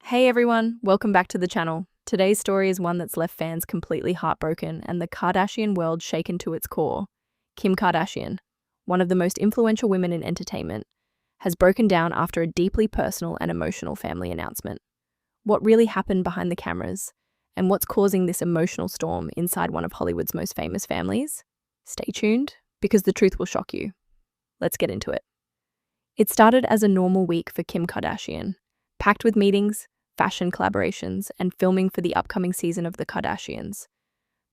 Hey everyone, welcome back to the channel. Today's story is one that's left fans completely heartbroken and the Kardashian world shaken to its core. Kim Kardashian, one of the most influential women in entertainment, has broken down after a deeply personal and emotional family announcement. What really happened behind the cameras, and what's causing this emotional storm inside one of Hollywood's most famous families? Stay tuned, because the truth will shock you. Let's get into it. It started as a normal week for Kim Kardashian, packed with meetings, fashion collaborations, and filming for the upcoming season of The Kardashians.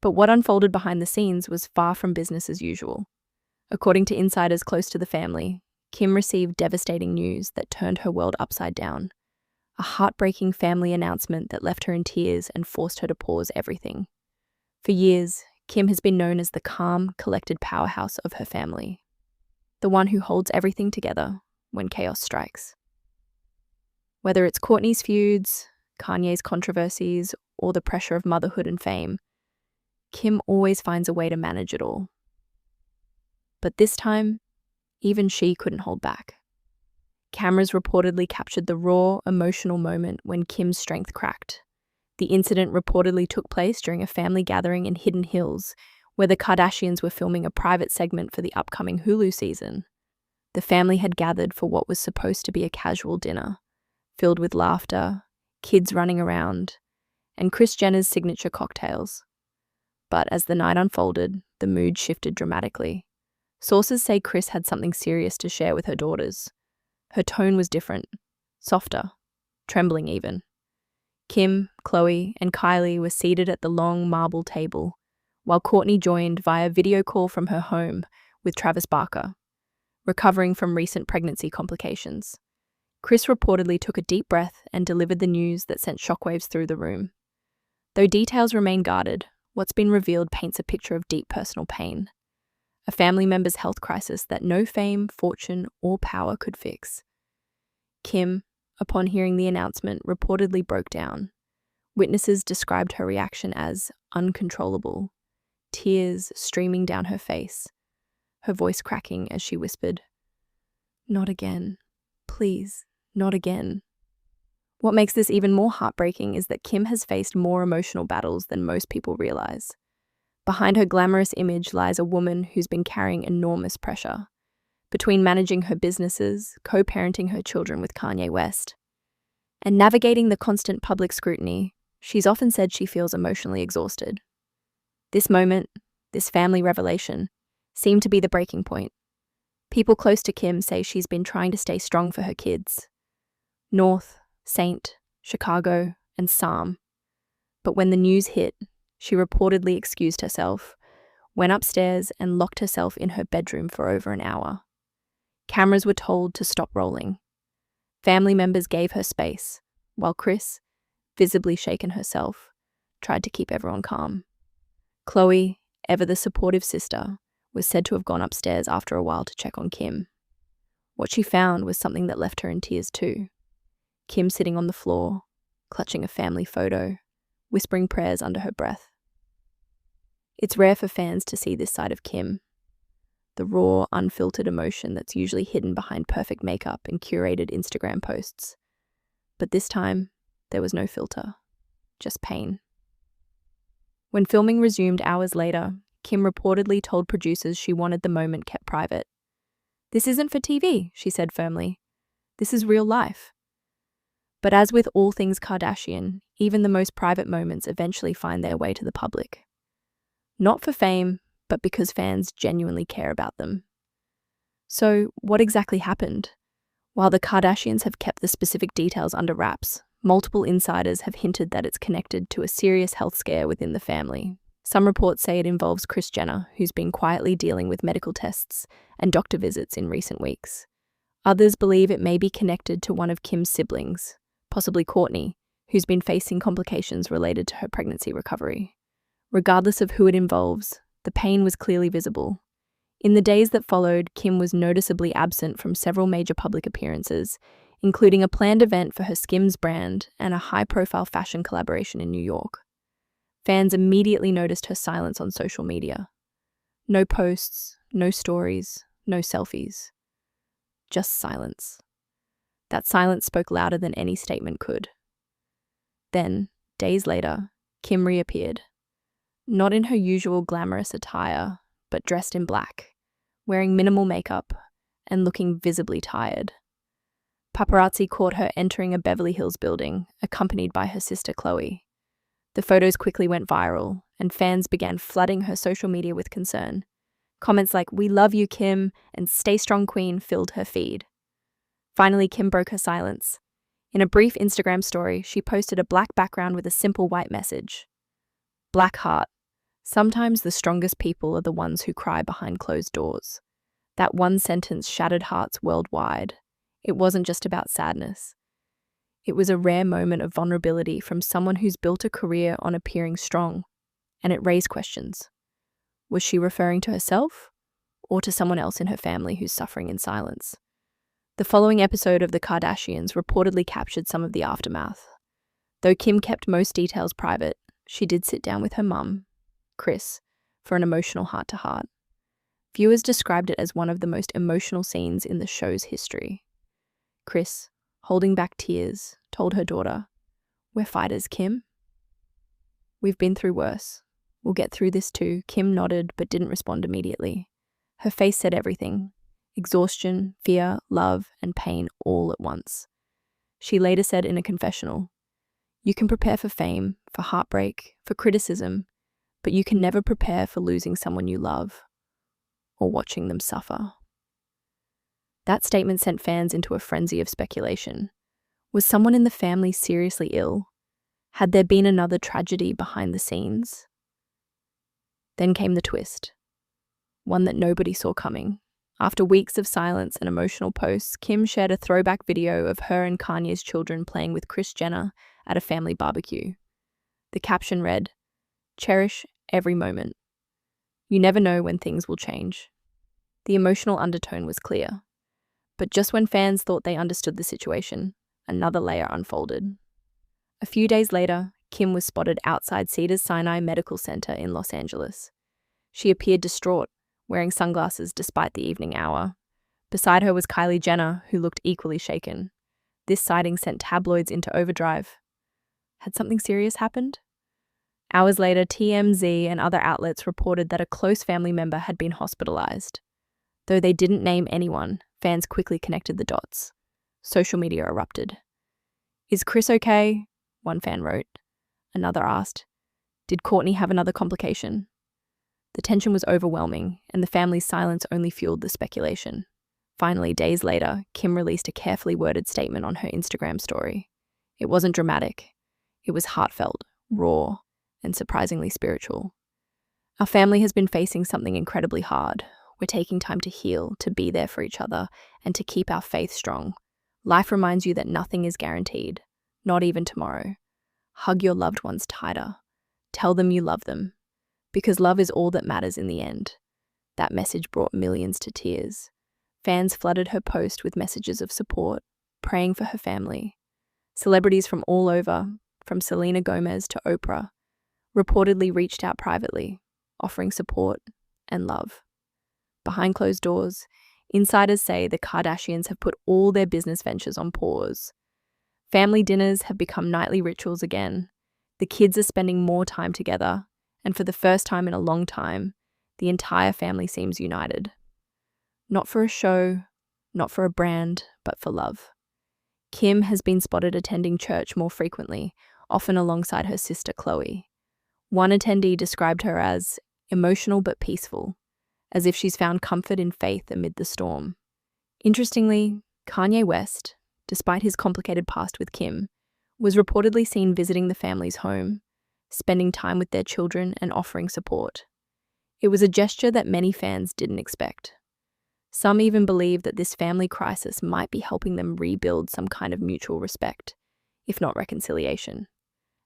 But what unfolded behind the scenes was far from business as usual. According to insiders close to the family, Kim received devastating news that turned her world upside down. A heartbreaking family announcement that left her in tears and forced her to pause everything. For years, Kim has been known as the calm, collected powerhouse of her family. The one who holds everything together when chaos strikes. Whether it's Kourtney's feuds, Kanye's controversies, or the pressure of motherhood and fame, Kim always finds a way to manage it all. But this time, even she couldn't hold back. Cameras reportedly captured the raw, emotional moment when Kim's strength cracked. The incident reportedly took place during a family gathering in Hidden Hills, where the Kardashians were filming a private segment for the upcoming Hulu season. The family had gathered for what was supposed to be a casual dinner, filled with laughter, kids running around, and Kris Jenner's signature cocktails. But as the night unfolded, the mood shifted dramatically. Sources say Kris had something serious to share with her daughters. Her tone was different, softer, trembling even. Kim, Khloe, and Kylie were seated at the long marble table, while Kourtney joined via video call from her home with Travis Barker, recovering from recent pregnancy complications. Kris reportedly took a deep breath and delivered the news that sent shockwaves through the room. Though details remain guarded, what's been revealed paints a picture of deep personal pain. A family member's health crisis that no fame, fortune, or power could fix. Kim, upon hearing the announcement, reportedly broke down. Witnesses described her reaction as uncontrollable, tears streaming down her face, her voice cracking as she whispered, "Not again. Please, not again." What makes this even more heartbreaking is that Kim has faced more emotional battles than most people realize. Behind her glamorous image lies a woman who's been carrying enormous pressure. Between managing her businesses, co-parenting her children with Kanye West, and navigating the constant public scrutiny, she's often said she feels emotionally exhausted. This moment, this family revelation, seemed to be the breaking point. People close to Kim say she's been trying to stay strong for her kids. North, Saint, Chicago, and Psalm. But when the news hit, she reportedly excused herself, went upstairs and locked herself in her bedroom for over an hour. Cameras were told to stop rolling. Family members gave her space, while Kris, visibly shaken herself, tried to keep everyone calm. Khloe, ever the supportive sister, was said to have gone upstairs after a while to check on Kim. What she found was something that left her in tears too. Kim sitting on the floor, clutching a family photo, whispering prayers under her breath. It's rare for fans to see this side of Kim, the raw, unfiltered emotion that's usually hidden behind perfect makeup and curated Instagram posts. But this time, there was no filter, just pain. When filming resumed hours later, Kim reportedly told producers she wanted the moment kept private. "This isn't for TV," she said firmly. "This is real life." But as with all things Kardashian, even the most private moments eventually find their way to the public. Not for fame, but because fans genuinely care about them. So, what exactly happened? While the Kardashians have kept the specific details under wraps, multiple insiders have hinted that it's connected to a serious health scare within the family. Some reports say it involves Kris Jenner, who's been quietly dealing with medical tests and doctor visits in recent weeks. Others believe it may be connected to one of Kim's siblings, possibly Kourtney, who's been facing complications related to her pregnancy recovery. Regardless of who it involves, the pain was clearly visible. In the days that followed, Kim was noticeably absent from several major public appearances, including a planned event for her Skims brand and a high-profile fashion collaboration in New York. Fans immediately noticed her silence on social media. No posts, no stories, no selfies. Just silence. That silence spoke louder than any statement could. Then, days later, Kim reappeared. Not in her usual glamorous attire, but dressed in black, wearing minimal makeup and looking visibly tired. Paparazzi caught her entering a Beverly Hills building, accompanied by her sister Chloe. The photos quickly went viral, and fans began flooding her social media with concern. Comments like, "We love you, Kim," and "Stay strong, Queen," filled her feed. Finally, Kim broke her silence. In a brief Instagram story, she posted a black background with a simple white message. Black heart. Sometimes the strongest people are the ones who cry behind closed doors. That one sentence shattered hearts worldwide. It wasn't just about sadness. It was a rare moment of vulnerability from someone who's built a career on appearing strong, and it raised questions. Was she referring to herself, or to someone else in her family who's suffering in silence? The following episode of The Kardashians reportedly captured some of the aftermath. Though Kim kept most details private, she did sit down with her mum, Kris, for an emotional heart-to-heart. Viewers described it as one of the most emotional scenes in the show's history. Kris, holding back tears, told her daughter, "We're fighters, Kim. We've been through worse. We'll get through this too." Kim nodded but didn't respond immediately. Her face said everything: exhaustion, fear, love, and pain all at once. She later said in a confessional, "You can prepare for fame, for heartbreak, for criticism, but you can never prepare for losing someone you love or watching them suffer." That statement sent fans into a frenzy of speculation. Was someone in the family seriously ill? Had there been another tragedy behind the scenes? Then came the twist, one that nobody saw coming. After weeks of silence and emotional posts, Kim shared a throwback video of her and Kanye's children playing with Kris Jenner at a family barbecue. The caption read, "Cherish every moment. You never know when things will change." The emotional undertone was clear. But just when fans thought they understood the situation, another layer unfolded. A few days later, Kim was spotted outside Cedars-Sinai Medical Center in Los Angeles. She appeared distraught, wearing sunglasses despite the evening hour. Beside her was Kylie Jenner, who looked equally shaken. This sighting sent tabloids into overdrive. Had something serious happened? Hours later, TMZ and other outlets reported that a close family member had been hospitalized. Though they didn't name anyone, fans quickly connected the dots. Social media erupted. "Is Kris okay?" one fan wrote. Another asked, "Did Kourtney have another complication?" The tension was overwhelming, and the family's silence only fueled the speculation. Finally, days later, Kim released a carefully worded statement on her Instagram story. It wasn't dramatic. It was heartfelt, raw, and surprisingly spiritual. "Our family has been facing something incredibly hard. We're taking time to heal, to be there for each other, and to keep our faith strong. Life reminds you that nothing is guaranteed, not even tomorrow. Hug your loved ones tighter. Tell them you love them, because love is all that matters in the end." That message brought millions to tears. Fans flooded her post with messages of support, praying for her family. Celebrities from all over, from Selena Gomez to Oprah, reportedly reached out privately, offering support and love. Behind closed doors, insiders say the Kardashians have put all their business ventures on pause. Family dinners have become nightly rituals again. The kids are spending more time together, and for the first time in a long time, the entire family seems united. Not for a show, not for a brand, but for love. Kim has been spotted attending church more frequently, often alongside her sister Chloe. One attendee described her as emotional but peaceful, as if she's found comfort in faith amid the storm. Interestingly, Kanye West, despite his complicated past with Kim, was reportedly seen visiting the family's home, spending time with their children and offering support. It was a gesture that many fans didn't expect. Some even believe that this family crisis might be helping them rebuild some kind of mutual respect, if not reconciliation.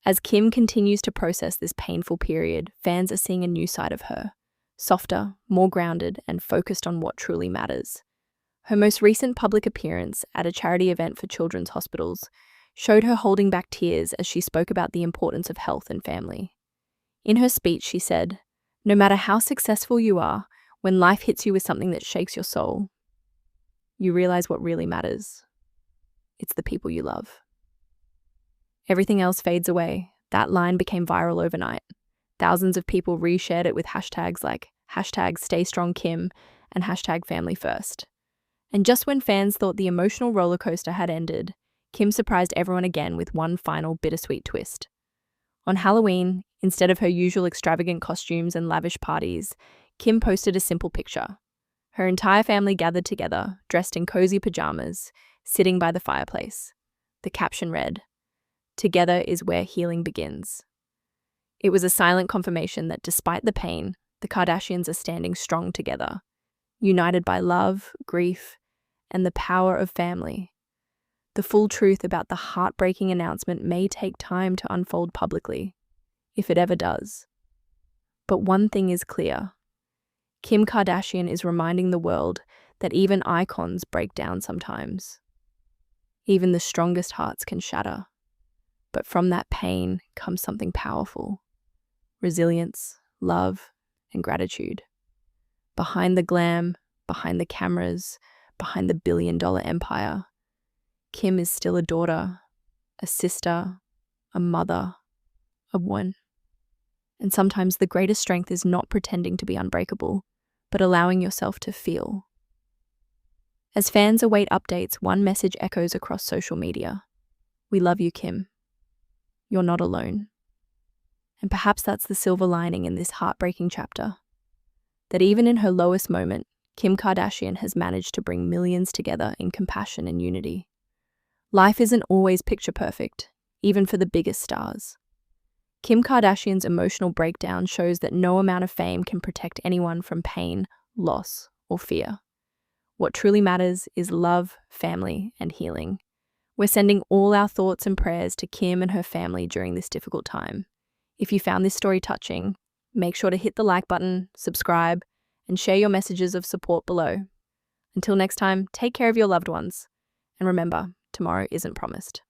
As Kim continues to process this painful period, fans are seeing a new side of her, softer, more grounded, and focused on what truly matters. Her most recent public appearance at a charity event for children's hospitals showed her holding back tears as she spoke about the importance of health and family. In her speech, she said, "No matter how successful you are, when life hits you with something that shakes your soul, you realize what really matters. It's the people you love." Everything else fades away. That line became viral overnight. Thousands of people reshared it with hashtags like #StayStrongKim and #FamilyFirst. And just when fans thought the emotional roller coaster had ended, Kim surprised everyone again with one final bittersweet twist. On Halloween, instead of her usual extravagant costumes and lavish parties, Kim posted a simple picture. Her entire family gathered together, dressed in cozy pajamas, sitting by the fireplace. The caption read, "Together is where healing begins." It was a silent confirmation that despite the pain, the Kardashians are standing strong together, united by love, grief, and the power of family. The full truth about the heartbreaking announcement may take time to unfold publicly, if it ever does. But one thing is clear. Kim Kardashian is reminding the world that even icons break down sometimes. Even the strongest hearts can shatter. But from that pain comes something powerful: resilience, love, and gratitude. Behind the glam, behind the cameras, behind the billion-dollar empire, Kim is still a daughter, a sister, a mother, a woman. And sometimes the greatest strength is not pretending to be unbreakable, but allowing yourself to feel. As fans await updates, one message echoes across social media. We love you, Kim. You're not alone. And perhaps that's the silver lining in this heartbreaking chapter. That even in her lowest moment, Kim Kardashian has managed to bring millions together in compassion and unity. Life isn't always picture perfect, even for the biggest stars. Kim Kardashian's emotional breakdown shows that no amount of fame can protect anyone from pain, loss, or fear. What truly matters is love, family, and healing. We're sending all our thoughts and prayers to Kim and her family during this difficult time. If you found this story touching, make sure to hit the like button, subscribe, and share your messages of support below. Until next time, take care of your loved ones. And remember, tomorrow isn't promised.